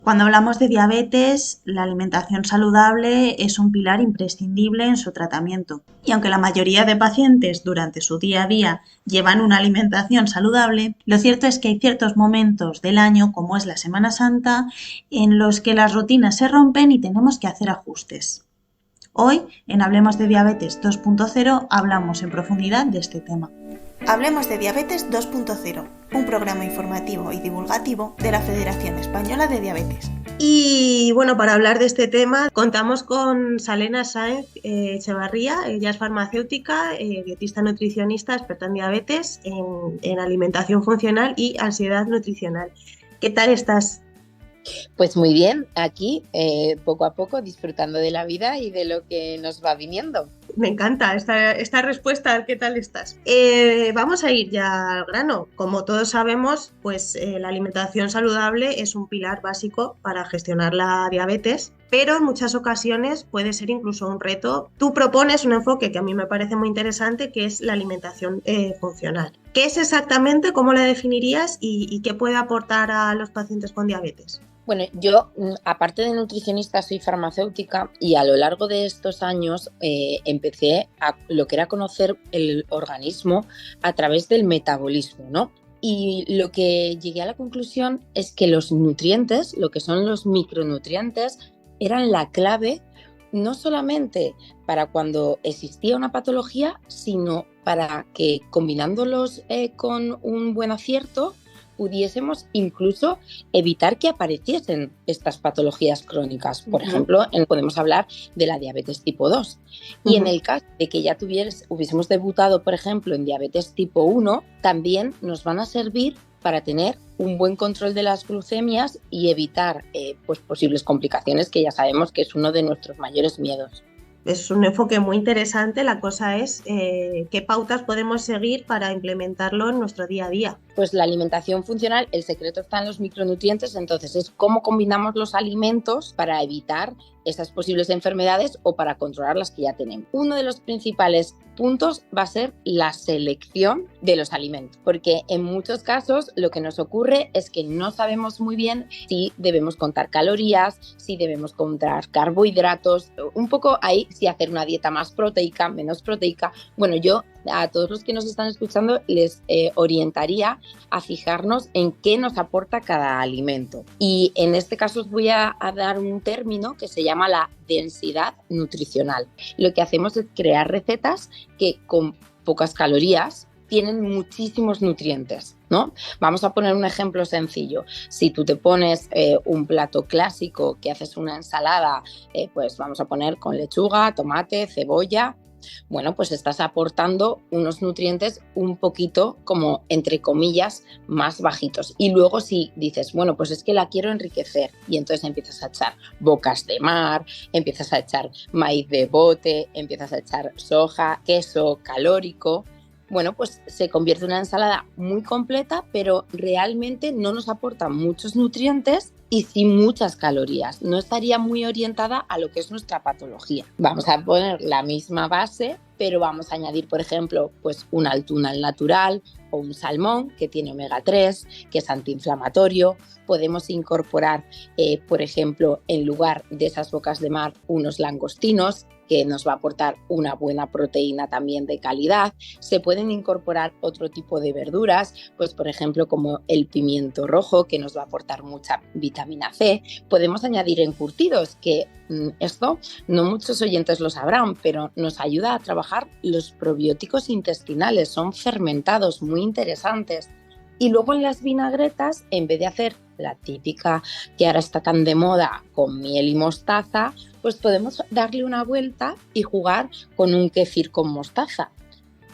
Cuando hablamos de diabetes, la alimentación saludable es un pilar imprescindible en su tratamiento. Y aunque la mayoría de pacientes durante su día a día llevan una alimentación saludable, lo cierto es que hay ciertos momentos del año, como es la Semana Santa, en los que las rutinas se rompen y tenemos que hacer ajustes. Hoy, en Hablemos de Diabetes 2.0, hablamos en profundidad de este tema. Hablemos de Diabetes 2.0, un programa informativo y divulgativo de la Federación Española de Diabetes. Y bueno, para hablar de este tema contamos con Salena Sáenz Echevarría. Ella es farmacéutica, dietista nutricionista, experta en diabetes, en alimentación funcional y ansiedad nutricional. ¿Qué tal estás? Pues muy bien, aquí poco a poco disfrutando de la vida y de lo que nos va viniendo. Me encanta esta respuesta. ¿Qué tal estás? Vamos a ir ya al grano. Como todos sabemos, pues la alimentación saludable es un pilar básico para gestionar la diabetes, pero en muchas ocasiones puede ser incluso un reto. Tú propones un enfoque que a mí me parece muy interesante, que es la alimentación funcional. ¿Qué es exactamente? ¿Cómo la definirías? ¿Y qué puede aportar a los pacientes con diabetes? Bueno, yo, aparte de nutricionista, soy farmacéutica y a lo largo de estos años empecé a lo que era conocer el organismo a través del metabolismo, ¿no? Y lo que llegué a la conclusión es que los nutrientes, lo que son los micronutrientes, eran la clave no solamente para cuando existía una patología, sino para que combinándolos con un buen acierto, pudiésemos incluso evitar que apareciesen estas patologías crónicas. Por ejemplo, podemos hablar de la diabetes tipo 2. Y en el caso de que ya hubiésemos debutado, por ejemplo, en diabetes tipo 1, también nos van a servir para tener un buen control de las glucemias y evitar pues posibles complicaciones, que ya sabemos que es uno de nuestros mayores miedos. Es un enfoque muy interesante. La cosa es qué pautas podemos seguir para implementarlo en nuestro día a día. Pues la alimentación funcional, el secreto está en los micronutrientes, entonces es cómo combinamos los alimentos para evitar esas posibles enfermedades o para controlar las que ya tenemos. Uno de los principales puntos va a ser la selección de los alimentos, porque en muchos casos lo que nos ocurre es que no sabemos muy bien si debemos contar calorías, si debemos contar carbohidratos, un poco ahí si hacer una dieta más proteica, menos proteica. Bueno, yo a todos los que nos están escuchando les orientaría a fijarnos en qué nos aporta cada alimento. Y en este caso os voy a dar un término que se llama la densidad nutricional. Lo que hacemos es crear recetas que con pocas calorías tienen muchísimos nutrientes, ¿no? Vamos a poner un ejemplo sencillo. Si tú te pones un plato clásico que haces una ensalada, pues vamos a poner con lechuga, tomate, cebolla. Bueno, pues estás aportando unos nutrientes un poquito como, entre comillas, más bajitos. Y luego si dices, bueno, pues es que la quiero enriquecer, y entonces empiezas a echar bocas de mar, empiezas a echar maíz de bote, empiezas a echar soja, queso calórico. Bueno, pues se convierte en una ensalada muy completa, pero realmente no nos aporta muchos nutrientes y sin muchas calorías. No estaría muy orientada a lo que es nuestra patología. Vamos a poner la misma base, pero vamos a añadir, por ejemplo, pues una tuna al natural o un salmón que tiene omega 3, que es antiinflamatorio. Podemos incorporar, por ejemplo, en lugar de esas bocas de mar, unos langostinos, que nos va a aportar una buena proteína también de calidad. Se pueden incorporar otro tipo de verduras, pues por ejemplo como el pimiento rojo, que nos va a aportar mucha vitamina C. Podemos añadir encurtidos, que esto no muchos oyentes lo sabrán, pero nos ayuda a trabajar los probióticos intestinales, son fermentados muy interesantes. Y luego en las vinagretas, en vez de hacer la típica que ahora está tan de moda con miel y mostaza, pues podemos darle una vuelta y jugar con un kéfir con mostaza.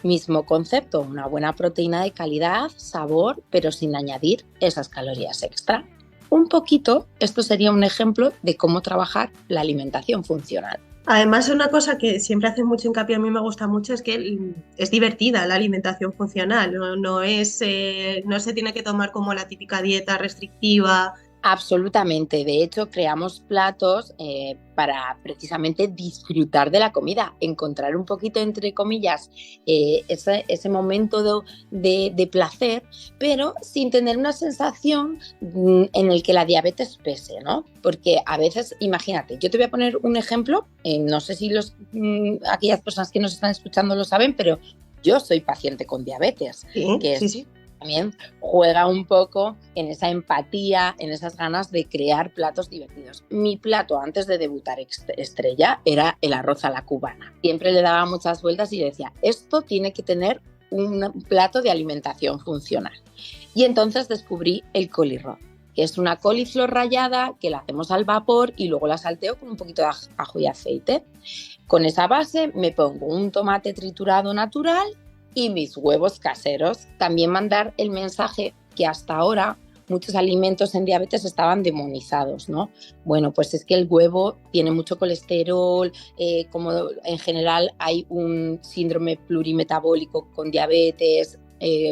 Mismo concepto, una buena proteína de calidad, sabor, pero sin añadir esas calorías extra. Un poquito, esto sería un ejemplo de cómo trabajar la alimentación funcional. Además, una cosa que siempre hace mucho hincapié, a mí me gusta mucho, es que es divertida la alimentación funcional. No se tiene que tomar como la típica dieta restrictiva Absolutamente. De hecho, creamos platos para precisamente disfrutar de la comida, encontrar un poquito, entre comillas, ese momento de placer, pero sin tener una sensación en el que la diabetes pese, ¿no? Porque a veces, imagínate, yo te voy a poner un ejemplo, no sé si aquellas personas que nos están escuchando lo saben, pero yo soy paciente con diabetes, Sí, que sí, es sí. también juega un poco en esa empatía, en esas ganas de crear platos divertidos. Mi plato antes de debutar estrella era el arroz a la cubana. Siempre le daba muchas vueltas y decía, esto tiene que tener un plato de alimentación funcional. Y entonces descubrí el colirroz, que es una coliflor rallada que la hacemos al vapor y luego la salteo con un poquito de ajo y aceite. Con esa base me pongo un tomate triturado natural y mis huevos caseros. También mandar el mensaje que hasta ahora muchos alimentos en diabetes estaban demonizados, ¿no? Bueno, pues es que el huevo tiene mucho colesterol, como en general hay un síndrome plurimetabólico con diabetes,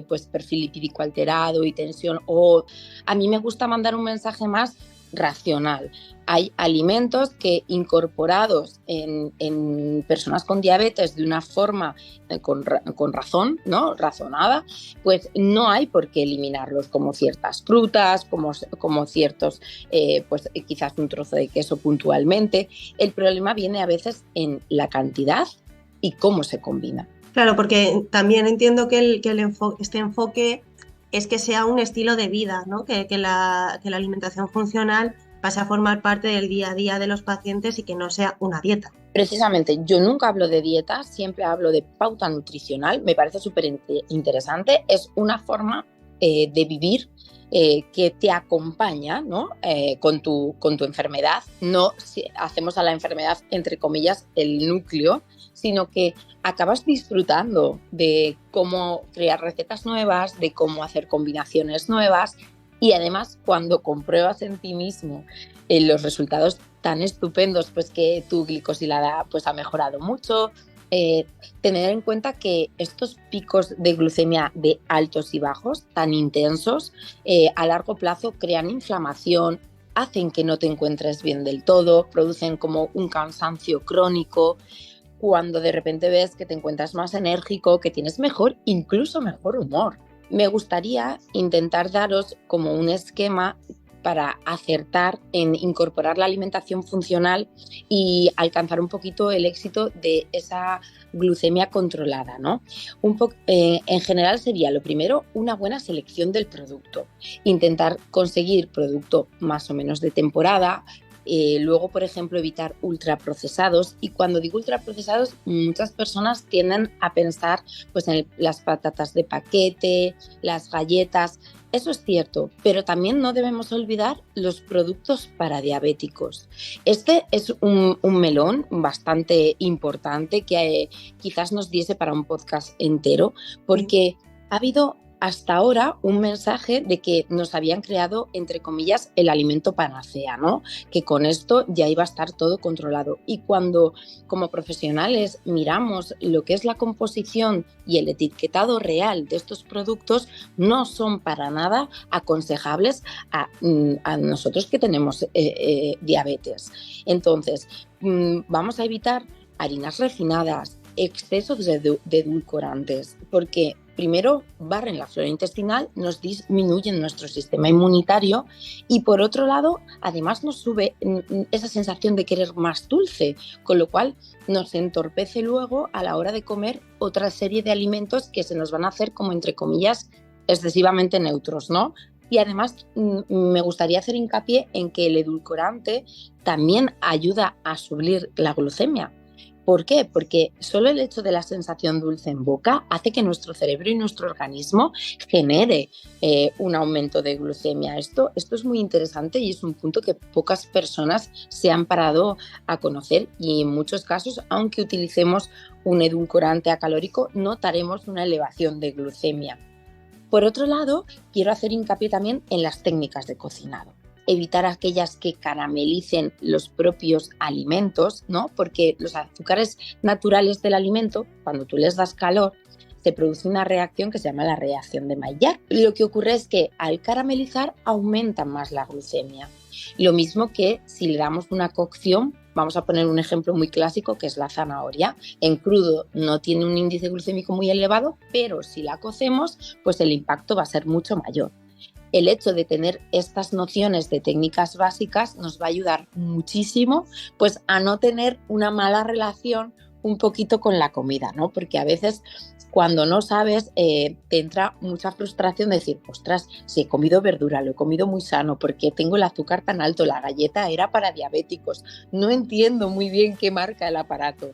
pues perfil lipídico alterado y tensión. O a mí me gusta mandar un mensaje más racional. Hay alimentos que incorporados en personas con diabetes de una forma con razón, ¿no? Razonada, pues no hay por qué eliminarlos, como ciertas frutas, como ciertos, pues quizás un trozo de queso puntualmente. El problema viene a veces en la cantidad y cómo se combina. Claro, porque también entiendo que este enfoque es que sea un estilo de vida, ¿no? Que la alimentación funcional pase a formar parte del día a día de los pacientes y que no sea una dieta. Precisamente, yo nunca hablo de dieta, siempre hablo de pauta nutricional, me parece súper interesante, es una forma de vivir que te acompaña, ¿no? con tu enfermedad. No hacemos a la enfermedad, entre comillas, el núcleo, sino que acabas disfrutando de cómo crear recetas nuevas, de cómo hacer combinaciones nuevas y además cuando compruebas en ti mismo los resultados tan estupendos, pues que tu glicosilada pues ha mejorado mucho. Tener en cuenta que estos picos de glucemia de altos y bajos tan intensos a largo plazo crean inflamación, hacen que no te encuentres bien del todo, producen como un cansancio crónico. Cuando de repente ves que te encuentras más enérgico, que tienes incluso mejor humor. Me gustaría intentar daros como un esquema para acertar en incorporar la alimentación funcional y alcanzar un poquito el éxito de esa glucemia controlada, ¿no? En general sería lo primero una buena selección del producto, intentar conseguir producto más o menos de temporada. Luego, por ejemplo, evitar ultraprocesados. Y cuando digo ultraprocesados, muchas personas tienden a pensar pues, en las patatas de paquete, las galletas. Eso es cierto, pero también no debemos olvidar los productos para diabéticos. Este es un melón bastante importante que quizás nos diese para un podcast entero, porque ha habido hasta ahora un mensaje de que nos habían creado, entre comillas, el alimento panacea, ¿no? Que con esto ya iba a estar todo controlado. Y cuando como profesionales miramos lo que es la composición y el etiquetado real de estos productos, no son para nada aconsejables a nosotros que tenemos diabetes. Entonces, vamos a evitar harinas refinadas, excesos de edulcorantes, porque primero barren la flora intestinal, nos disminuyen nuestro sistema inmunitario y por otro lado, además nos sube esa sensación de querer más dulce, con lo cual nos entorpece luego a la hora de comer otra serie de alimentos que se nos van a hacer como entre comillas excesivamente neutros, ¿no? Y además me gustaría hacer hincapié en que el edulcorante también ayuda a subir la glucemia. ¿Por qué? Porque solo el hecho de la sensación dulce en boca hace que nuestro cerebro y nuestro organismo genere un aumento de glucemia. Esto es muy interesante y es un punto que pocas personas se han parado a conocer y en muchos casos, aunque utilicemos un edulcorante acalórico, notaremos una elevación de glucemia. Por otro lado, quiero hacer hincapié también en las técnicas de cocinado. Evitar aquellas que caramelicen los propios alimentos, ¿no? Porque los azúcares naturales del alimento, cuando tú les das calor, se produce una reacción que se llama la reacción de Maillard. Lo que ocurre es que al caramelizar aumenta más la glucemia. Lo mismo que si le damos una cocción, vamos a poner un ejemplo muy clásico que es la zanahoria. En crudo no tiene un índice glucémico muy elevado, pero si la cocemos, pues el impacto va a ser mucho mayor. El hecho de tener estas nociones de técnicas básicas nos va a ayudar muchísimo, pues, a no tener una mala relación un poquito con la comida, ¿no? Porque a veces cuando no sabes te entra mucha frustración de decir, ostras, si he comido verdura, lo he comido muy sano, ¿por qué tengo el azúcar tan alto? La galleta era para diabéticos, no entiendo muy bien qué marca el aparato.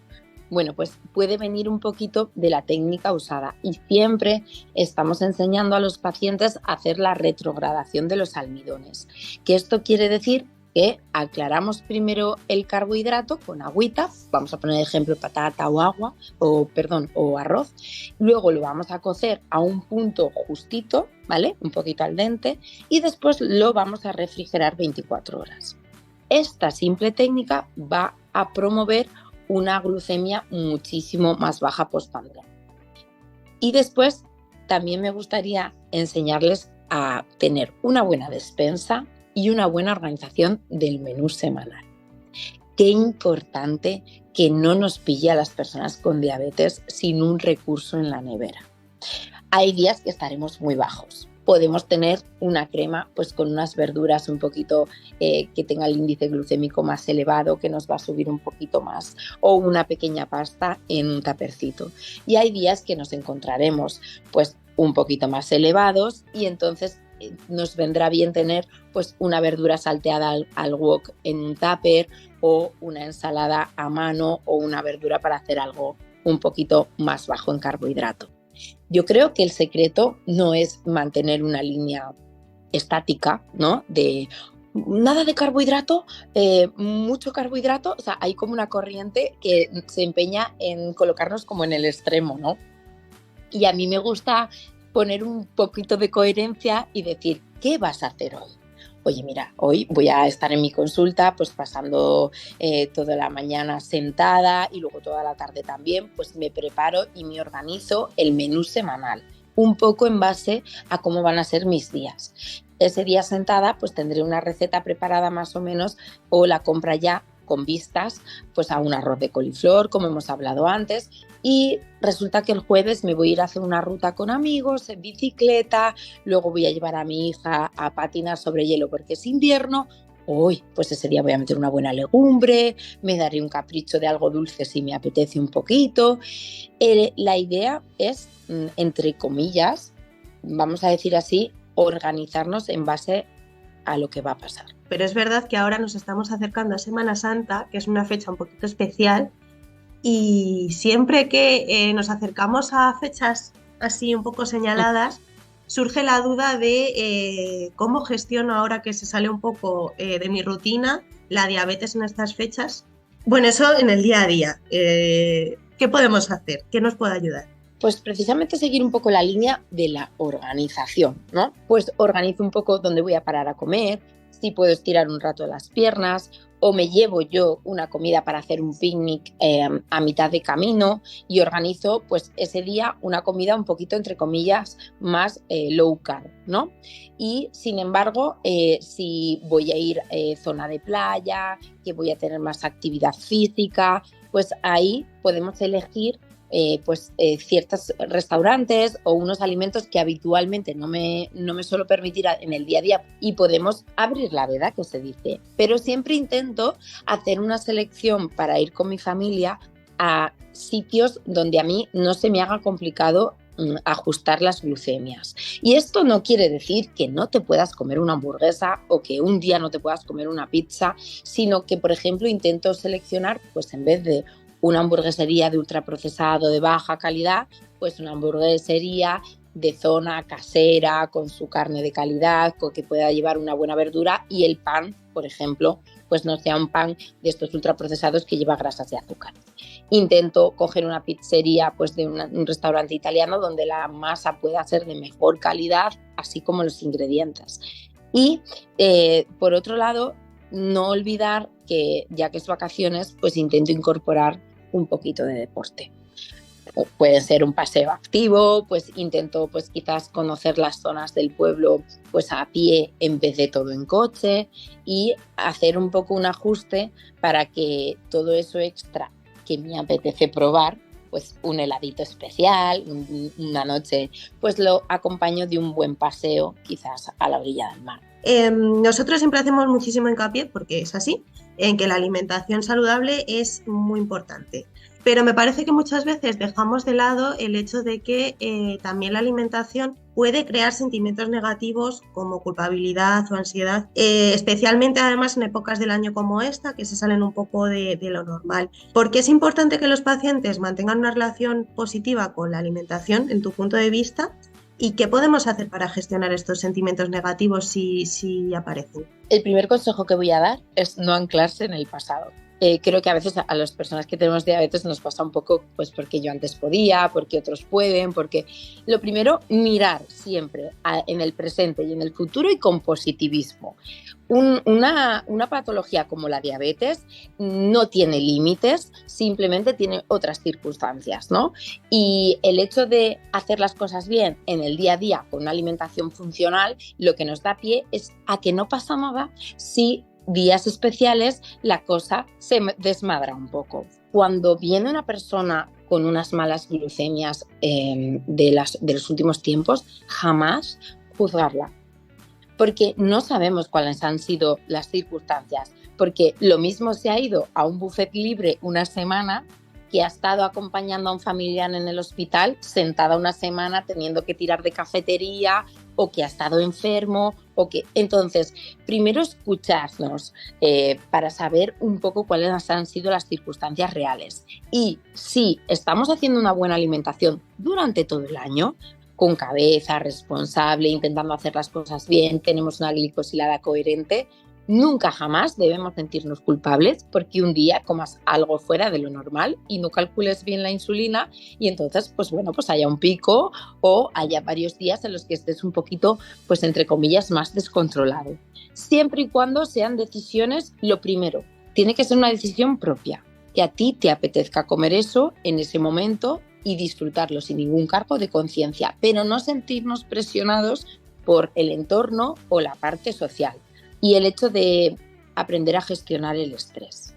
Bueno, pues puede venir un poquito de la técnica usada y siempre estamos enseñando a los pacientes a hacer la retrogradación de los almidones, que esto quiere decir que aclaramos primero el carbohidrato con agüita, vamos a poner el ejemplo patata o agua, o arroz, luego lo vamos a cocer a un punto justito, ¿vale? Un poquito al dente y después lo vamos a refrigerar 24 horas. Esta simple técnica va a promover una glucemia muchísimo más baja postprandial. Y después también me gustaría enseñarles a tener una buena despensa y una buena organización del menú semanal. Qué importante que no nos pille a las personas con diabetes sin un recurso en la nevera. Hay días que estaremos muy bajos. Podemos tener una crema pues con unas verduras un poquito que tenga el índice glucémico más elevado, que nos va a subir un poquito más, o una pequeña pasta en un tapercito. Y hay días que nos encontraremos pues un poquito más elevados y entonces nos vendrá bien tener pues una verdura salteada al wok en un tupper o una ensalada a mano o una verdura para hacer algo un poquito más bajo en carbohidrato. Yo creo que el secreto no es mantener una línea estática, ¿no? De nada de carbohidrato, mucho carbohidrato. O sea, hay como una corriente que se empeña en colocarnos como en el extremo, ¿no? Y a mí me gusta poner un poquito de coherencia y decir, ¿qué vas a hacer hoy? Oye, mira, hoy voy a estar en mi consulta pues pasando toda la mañana sentada y luego toda la tarde también, pues me preparo y me organizo el menú semanal, un poco en base a cómo van a ser mis días. Ese día sentada pues tendré una receta preparada más o menos o la compra ya con vistas pues a un arroz de coliflor, como hemos hablado antes, y resulta que el jueves me voy a ir a hacer una ruta con amigos en bicicleta, luego voy a llevar a mi hija a patinar sobre hielo porque es invierno. Hoy, pues ese día voy a meter una buena legumbre, me daré un capricho de algo dulce si me apetece un poquito. La idea es, entre comillas, vamos a decir así, organizarnos en base a lo que va a pasar. Pero es verdad que ahora nos estamos acercando a Semana Santa, que es una fecha un poquito especial, y siempre que nos acercamos a fechas así un poco señaladas, surge la duda de cómo gestiono ahora que se sale un poco de mi rutina la diabetes en estas fechas. Bueno, eso en el día a día. ¿Qué podemos hacer? ¿Qué nos puede ayudar? Pues precisamente seguir un poco la línea de la organización, ¿no? Pues organizo un poco dónde voy a parar a comer, si puedo estirar un rato las piernas o me llevo yo una comida para hacer un picnic a mitad de camino y organizo pues ese día una comida un poquito entre comillas más low carb, ¿no? Y sin embargo, si voy a ir zona de playa, que voy a tener más actividad física, pues ahí podemos elegir ciertos restaurantes o unos alimentos que habitualmente no me suelo permitir en el día a día y podemos abrir la veda, que se dice. Pero siempre intento hacer una selección para ir con mi familia a sitios donde a mí no se me haga complicado ajustar las glucemias. Y esto no quiere decir que no te puedas comer una hamburguesa o que un día no te puedas comer una pizza, sino que, por ejemplo, intento seleccionar, pues en vez de una hamburguesería de ultraprocesado de baja calidad, pues una hamburguesería de zona casera, con su carne de calidad, con que pueda llevar una buena verdura y el pan, por ejemplo, pues no sea un pan de estos ultraprocesados que lleva grasas y azúcar. Intento coger una pizzería pues de un restaurante italiano donde la masa pueda ser de mejor calidad, así como los ingredientes. Y por otro lado, no olvidar que ya que es vacaciones, pues intento incorporar un poquito de deporte. Puede ser un paseo activo, pues intento pues quizás conocer las zonas del pueblo pues a pie en vez de todo en coche, y hacer un poco un ajuste para que todo eso extra que me apetece probar, pues un heladito especial, una noche, pues lo acompaño de un buen paseo quizás a la orilla del mar. Nosotros siempre hacemos muchísimo hincapié, porque es así, en que la alimentación saludable es muy importante. Pero me parece que muchas veces dejamos de lado el hecho de que también la alimentación puede crear sentimientos negativos como culpabilidad o ansiedad, especialmente además en épocas del año como esta, que se salen un poco de lo normal. ¿Por qué es importante que los pacientes mantengan una relación positiva con la alimentación, en tu punto de vista? ¿Y qué podemos hacer para gestionar estos sentimientos negativos si aparecen? El primer consejo que voy a dar es no anclarse en el pasado. Creo que a veces a las personas que tenemos diabetes nos pasa un poco pues porque yo antes podía, porque otros pueden, porque lo primero, mirar siempre en el presente y en el futuro y con positivismo. Una patología como la diabetes no tiene límites, simplemente tiene otras circunstancias, ¿no? Y el hecho de hacer las cosas bien en el día a día con una alimentación funcional, lo que nos da pie es a que no pasa nada si días especiales la cosa se desmadra un poco. Cuando viene una persona con unas malas glucemias de los últimos tiempos, jamás juzgarla, porque no sabemos cuáles han sido las circunstancias, porque lo mismo se ha ido a un buffet libre una semana que ha estado acompañando a un familiar en el hospital, sentada una semana teniendo que tirar de cafetería, o que ha estado enfermo, o que... Entonces, primero escucharnos para saber un poco cuáles han sido las circunstancias reales. Y si estamos haciendo una buena alimentación durante todo el año, con cabeza, responsable, intentando hacer las cosas bien, tenemos una glicosilada coherente, nunca jamás debemos sentirnos culpables porque un día comas algo fuera de lo normal y no calcules bien la insulina, y entonces pues bueno, pues haya un pico o haya varios días en los que estés un poquito, pues entre comillas, más descontrolado. Siempre y cuando sean decisiones, lo primero, tiene que ser una decisión propia, que a ti te apetezca comer eso en ese momento y disfrutarlo sin ningún cargo de conciencia, pero no sentirnos presionados por el entorno o la parte social. Y el hecho de aprender a gestionar el estrés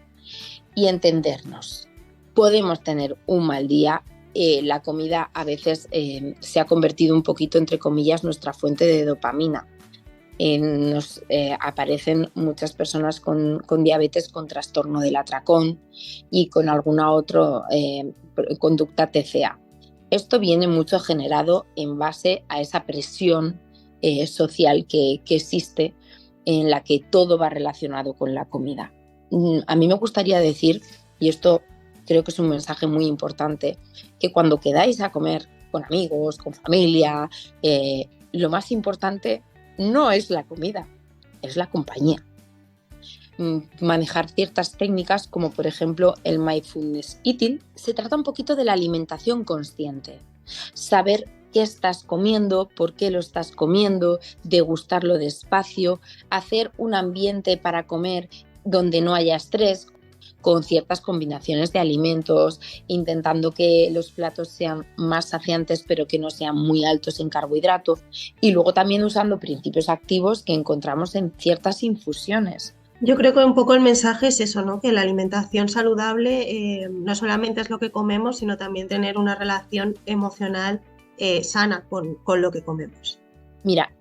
y entendernos. Podemos tener un mal día. La comida a veces se ha convertido un poquito, entre comillas, nuestra fuente de dopamina. Nos aparecen muchas personas con diabetes con trastorno del atracón y con alguna otra conducta TCA. Esto viene mucho generado en base a esa presión social que existe, en la que todo va relacionado con la comida. A mí me gustaría decir, y esto creo que es un mensaje muy importante, que cuando quedáis a comer con amigos, con familia, lo más importante no es la comida, es la compañía. Manejar ciertas técnicas como por ejemplo el mindfulness eating, se trata un poquito de la alimentación consciente, saber qué estás comiendo, por qué lo estás comiendo, degustarlo despacio, hacer un ambiente para comer donde no haya estrés, con ciertas combinaciones de alimentos, intentando que los platos sean más saciantes pero que no sean muy altos en carbohidratos, y luego también usando principios activos que encontramos en ciertas infusiones. Yo creo que un poco el mensaje es eso, ¿no? Que la alimentación saludable no solamente es lo que comemos, sino también tener una relación emocional sana con lo que comemos. Mira,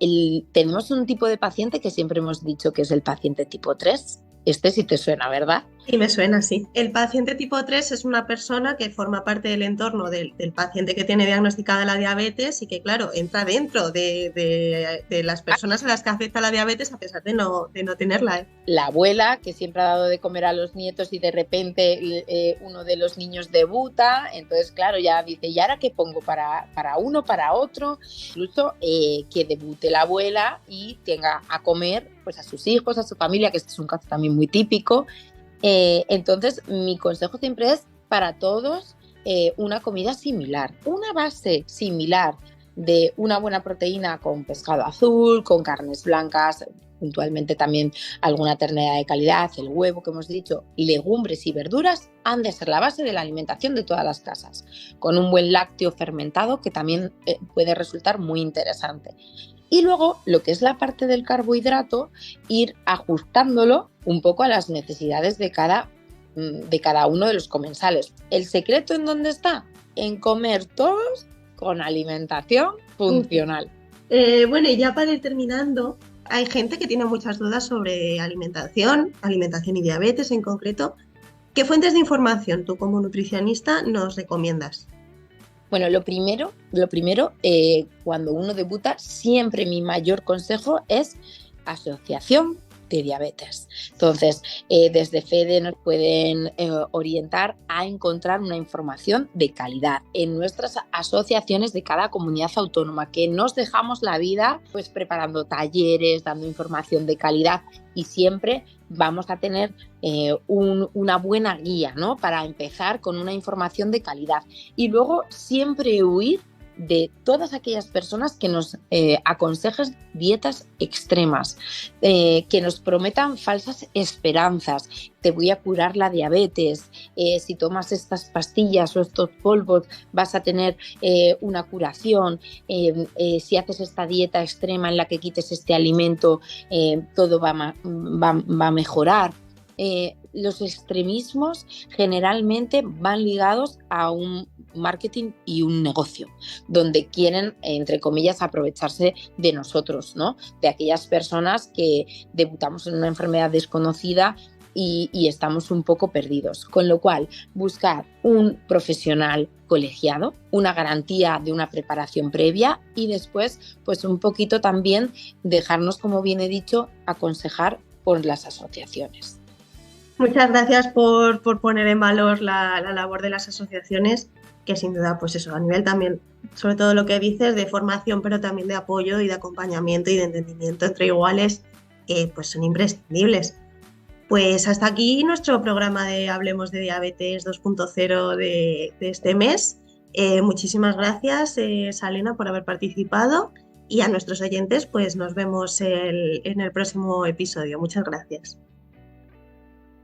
tenemos un tipo de paciente que siempre hemos dicho que es el paciente tipo 3. Este sí te suena, ¿verdad? Sí, me suena, sí. El paciente tipo 3 es una persona que forma parte del entorno del paciente que tiene diagnosticada la diabetes y que, claro, entra dentro de las personas a las que afecta la diabetes a pesar de no tenerla. La abuela, que siempre ha dado de comer a los nietos y de repente uno de los niños debuta, entonces, claro, ya dice, ¿y ahora qué pongo para uno, para otro? Incluso que debute la abuela y tenga a comer pues a sus hijos, a su familia, que este es un caso también muy típico. Entonces, mi consejo siempre es para todos una comida similar, una base similar de una buena proteína con pescado azul, con carnes blancas, puntualmente también alguna ternera de calidad, el huevo que hemos dicho, legumbres y verduras han de ser la base de la alimentación de todas las casas, con un buen lácteo fermentado que también puede resultar muy interesante. Y luego, lo que es la parte del carbohidrato, ir ajustándolo un poco a las necesidades de cada uno de los comensales. ¿El secreto en dónde está? En comer todos con alimentación funcional. Bueno, y ya para ir terminando, hay gente que tiene muchas dudas sobre alimentación y diabetes en concreto. ¿Qué fuentes de información tú como nutricionista nos recomiendas? Bueno, lo primero, cuando uno debuta, siempre mi mayor consejo es asociación de diabetes. Entonces, desde FEDE nos pueden orientar a encontrar una información de calidad en nuestras asociaciones de cada comunidad autónoma, que nos dejamos la vida pues preparando talleres, dando información de calidad, y siempre vamos a tener una buena guía, ¿no? Para empezar con una información de calidad, y luego siempre huir de todas aquellas personas que nos aconsejan dietas extremas, que nos prometan falsas esperanzas. Te voy a curar la diabetes, si tomas estas pastillas o estos polvos vas a tener una curación, si haces esta dieta extrema en la que quites este alimento, todo va a mejorar. Los extremismos generalmente van ligados a un marketing y un negocio, donde quieren, entre comillas, aprovecharse de nosotros, ¿no? De aquellas personas que debutamos en una enfermedad desconocida y estamos un poco perdidos. Con lo cual, buscar un profesional colegiado, una garantía de una preparación previa, y después, pues un poquito también dejarnos, como bien he dicho, aconsejar por las asociaciones. Muchas gracias por poner en valor la labor de las asociaciones, que sin duda, pues eso, a nivel también, sobre todo lo que dices, de formación, pero también de apoyo y de acompañamiento y de entendimiento entre iguales, pues son imprescindibles. Pues hasta aquí nuestro programa de Hablemos de Diabetes 2.0 de este mes. Muchísimas gracias, Salena, por haber participado, y a nuestros oyentes, pues nos vemos en el próximo episodio. Muchas gracias.